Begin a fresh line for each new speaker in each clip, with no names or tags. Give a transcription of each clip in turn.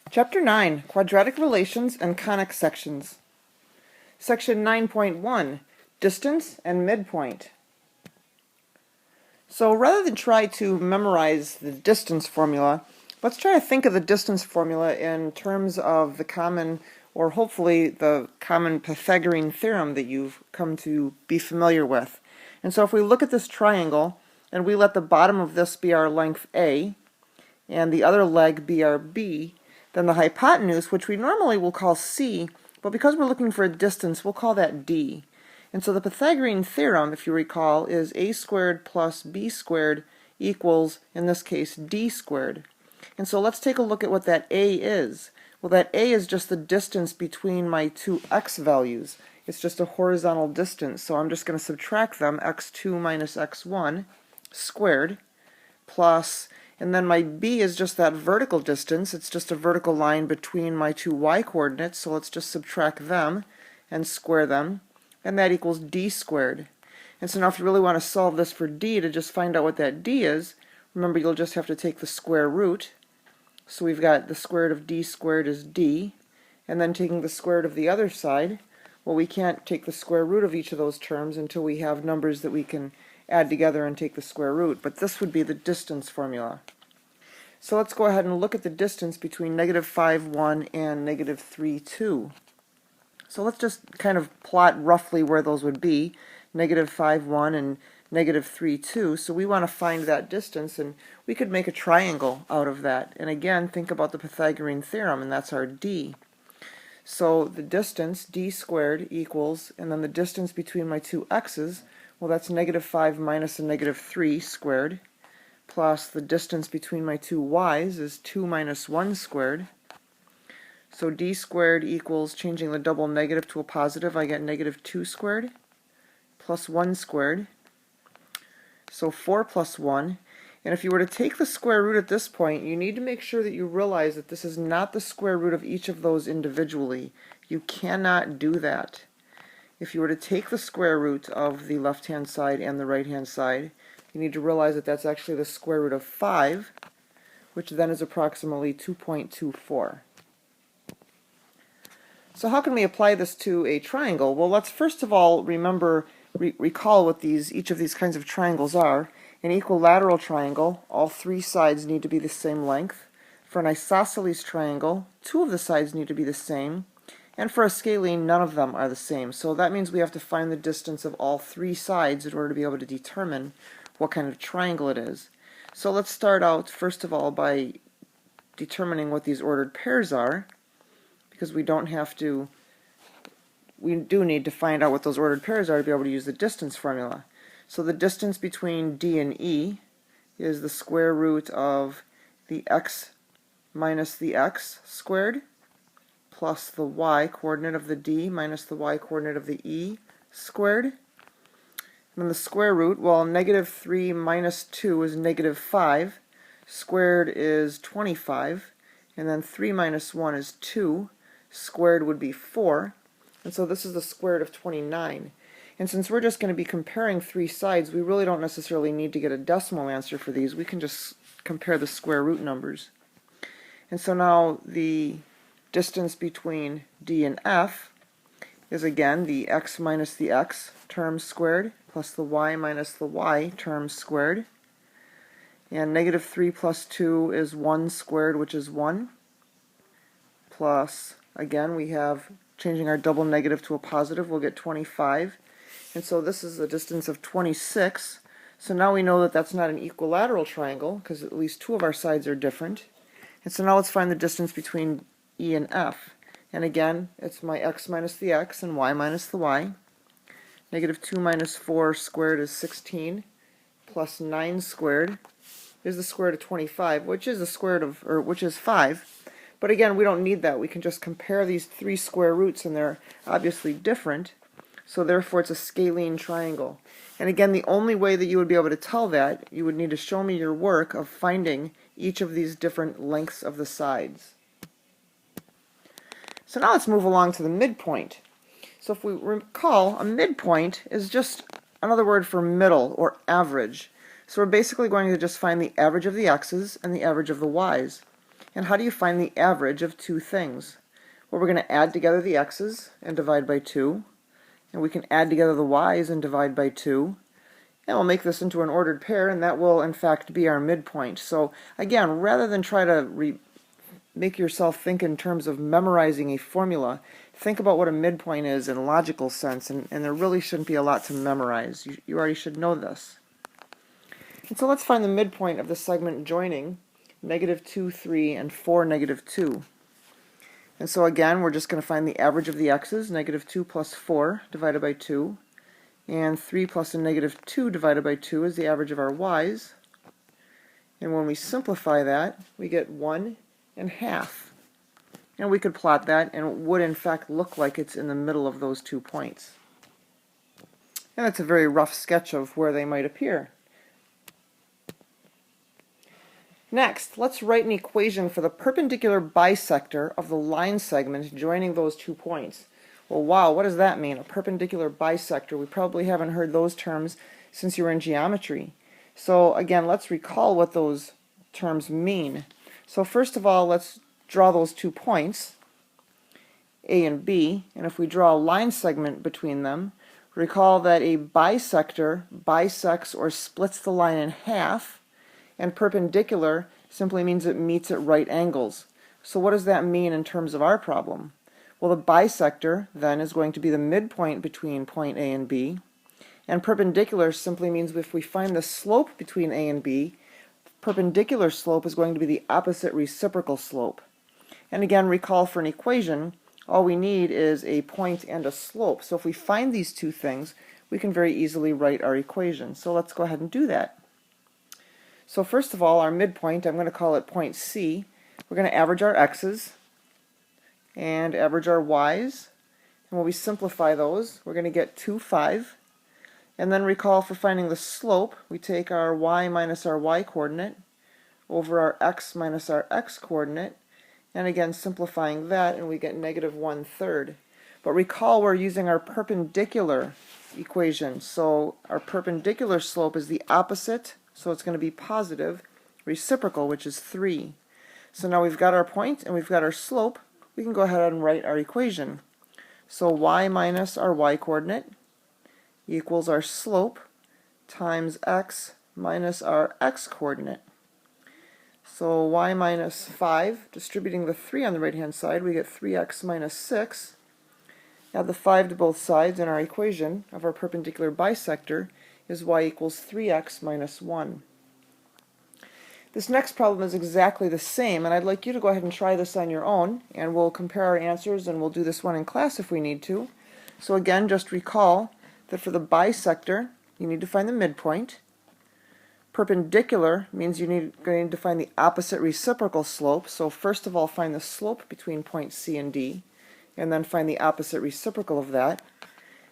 Chapter 9, Quadratic Relations and Conic Sections. Section 9.1, Distance and Midpoint. So rather than try to memorize the distance formula, let's try to think of the distance formula in terms of the common, or hopefully the common Pythagorean theorem that you've come to be familiar with. And so if we look at this triangle, and we let the bottom of this be our length A, and the other leg be our B, then the hypotenuse, which we normally will call C, but because we're looking for a distance, we'll call that D. And so the Pythagorean theorem, if you recall, is a squared plus b squared equals, in this case, d squared. And so let's take a look at what that a is. Well, that a is just the distance between my two x values. It's just a horizontal distance, so I'm just going to subtract them, x2 minus x1 squared, plus, and then my b is just that vertical distance. It's just a vertical line between my two y coordinates, so let's just subtract them and square them, and that equals d squared. And so now if you really want to solve this for d, to just find out what that d is, remember you'll just have to take the square root. So we've got the square root of d squared is d, and then taking the square root of the other side, well, we can't take the square root of each of those terms until we have numbers that we can add together and take the square root, but this would be the distance formula. So let's go ahead and look at the distance between negative 5, 1 and negative 3, 2. So let's just kind of plot roughly where those would be, negative 5, 1 and negative 3, 2. So we want to find that distance, and we could make a triangle out of that. And again, think about the Pythagorean theorem, and that's our d. So the distance, d squared, equals, and then the distance between my two x's, well, that's negative 5 minus a negative 3 squared, plus the distance between my two y's is 2 minus 1 squared. So d squared equals, changing the double negative to a positive, I get negative 2 squared plus 1 squared. So 4 plus 1. And if you were to take the square root at this point, you need to make sure that you realize that this is not the square root of each of those individually. You cannot do that. If you were to take the square root of the left-hand side and the right-hand side, you need to realize that that's actually the square root of 5, which then is approximately 2.24. So how can we apply this to a triangle? Well, let's first of all recall what each of these kinds of triangles are. An equilateral triangle, all three sides need to be the same length. For an isosceles triangle, two of the sides need to be the same. And for a scalene, none of them are the same. So that means we have to find the distance of all three sides in order to be able to determine what kind of triangle it is. So let's start out, first of all, by determining what these ordered pairs are, because we do need to find out what those ordered pairs are to be able to use the distance formula. So the distance between d and e is the square root of the x minus the x squared, plus the y coordinate of the d minus the y coordinate of the e squared. And then the square root, well, negative 3 minus 2 is negative 5, squared is 25, and then 3 minus 1 is 2, squared would be 4, and so this is the square root of 29. And since we're just going to be comparing three sides, we really don't necessarily need to get a decimal answer for these. We can just compare the square root numbers. And so now the distance between d and f is again the x minus the x term squared plus the y minus the y term squared. And negative 3 plus 2 is 1 squared, which is 1. Plus, again, we have, changing our double negative to a positive, we'll get 25. And so this is a distance of 26. So now we know that that's not an equilateral triangle, because at least two of our sides are different. And so now let's find the distance between e and f. And again, it's my x minus the x and y minus the y. Negative 2 minus 4 squared is 16, plus 9 squared is the square root of 25, which is the square root of, or which is 5. But again, we don't need that. We can just compare these three square roots, and they're obviously different. So therefore, it's a scalene triangle. And again, the only way that you would be able to tell that, you would need to show me your work of finding each of these different lengths of the sides. So now let's move along to the midpoint. So if we recall, a midpoint is just another word for middle or average. So we're basically going to just find the average of the x's and the average of the y's. And how do you find the average of two things? Well, we're going to add together the x's and divide by 2, and we can add together the y's and divide by 2, and we'll make this into an ordered pair, and that will in fact be our midpoint. So again, rather than try to make yourself think in terms of memorizing a formula, think about what a midpoint is in a logical sense, and there really shouldn't be a lot to memorize. You already should know this. And so let's find the midpoint of the segment joining -2, 3, and 4, -2. And so again, we're just going to find the average of the x's, -2 plus 4 divided by 2, and 3 plus a -2 divided by 2 is the average of our y's. And when we simplify that, we get 1½ And we could plot that, and it would in fact look like it's in the middle of those 2 points. And that's a very rough sketch of where they might appear. Next, let's write an equation for the perpendicular bisector of the line segment joining those 2 points. Well, wow, what does that mean? A perpendicular bisector. We probably haven't heard those terms since you were in geometry. So again, let's recall what those terms mean. So first of all, let's draw those 2 points, A and B, and if we draw a line segment between them, recall that a bisector bisects or splits the line in half, and perpendicular simply means it meets at right angles. So what does that mean in terms of our problem? Well, the bisector then is going to be the midpoint between point A and B, and perpendicular simply means if we find the slope between A and B, perpendicular slope is going to be the opposite reciprocal slope. And again, recall for an equation, all we need is a point and a slope. So if we find these two things, we can very easily write our equation. So let's go ahead and do that. So first of all, our midpoint, I'm going to call it point C. We're going to average our x's and average our y's. And when we simplify those, we're going to get 2, 5. And then recall for finding the slope, we take our y minus our y coordinate over our x minus our x coordinate. And again, simplifying that, and we get -1/3. But recall we're using our perpendicular equation. So our perpendicular slope is the opposite, so it's going to be positive, reciprocal, which is 3. So now we've got our point and we've got our slope. We can go ahead and write our equation. So y minus our y coordinate equals our slope times x minus our x coordinate. So y minus 5, distributing the 3 on the right-hand side, we get 3x minus 6. Add the 5 to both sides, and our equation of our perpendicular bisector is y equals 3x minus 1. This next problem is exactly the same, and I'd like you to go ahead and try this on your own, and we'll compare our answers, and we'll do this one in class if we need to. So again, just recall that for the bisector, you need to find the midpoint. Perpendicular means you're going to find the opposite reciprocal slope. So first of all, find the slope between point C and D, and then find the opposite reciprocal of that.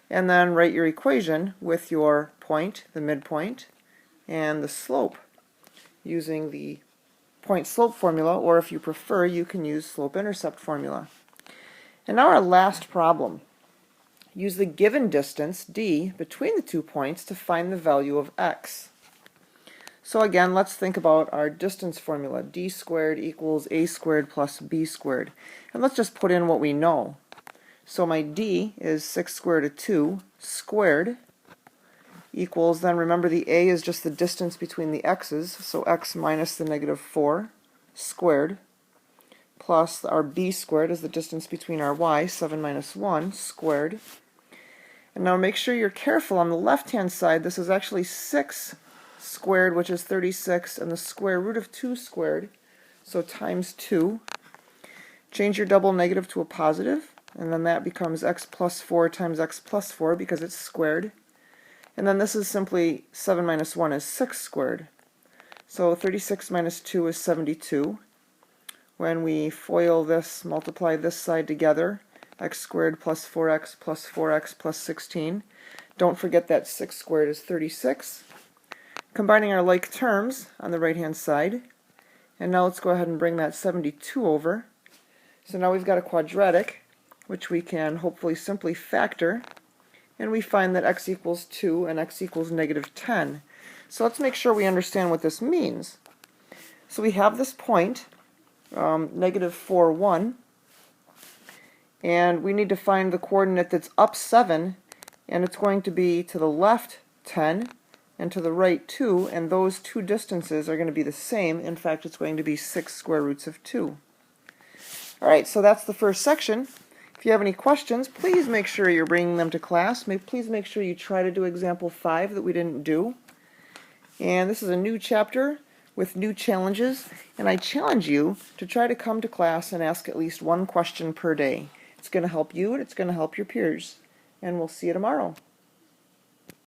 And then write your equation with your point, the midpoint, and the slope using the point-slope formula, or if you prefer, you can use slope-intercept formula. And now our last problem. Use the given distance, d, between the 2 points to find the value of x. So again, let's think about our distance formula. D squared equals a squared plus b squared. And let's just put in what we know. So my d is 6 square root of 2 squared equals, then remember the a is just the distance between the x's, so x minus the -4 squared, plus our b squared is the distance between our y, 7 minus 1 squared. And now make sure you're careful on the left-hand side. This is actually 6 squared, which is 36, and the square root of 2 squared, so times 2. Change your double negative to a positive, and then that becomes x plus 4 times x plus 4 because it's squared. And then this is simply 7 minus 1 is 6 squared. So 36 minus 2 is 72. When we FOIL this, multiply this side together, x squared plus 4x plus 4x plus 16. Don't forget that 6 squared is 36. Combining our like terms on the right-hand side. And now let's go ahead and bring that 72 over. So now we've got a quadratic, which we can hopefully simply factor. And we find that x equals 2 and x equals -10. So let's make sure we understand what this means. So we have this point, negative 4, 1. And we need to find the coordinate that's up 7, and it's going to be to the left 10 and to the right 2, and those two distances are going to be the same. In fact, it's going to be 6 square roots of 2. Alright, so that's the first section. If you have any questions, please make sure you're bringing them to class. Please make sure you try to do example 5 that we didn't do. And this is a new chapter with new challenges, and I challenge you to try to come to class and ask at least one question per day. It's going to help you and it's going to help your peers. And we'll see you tomorrow.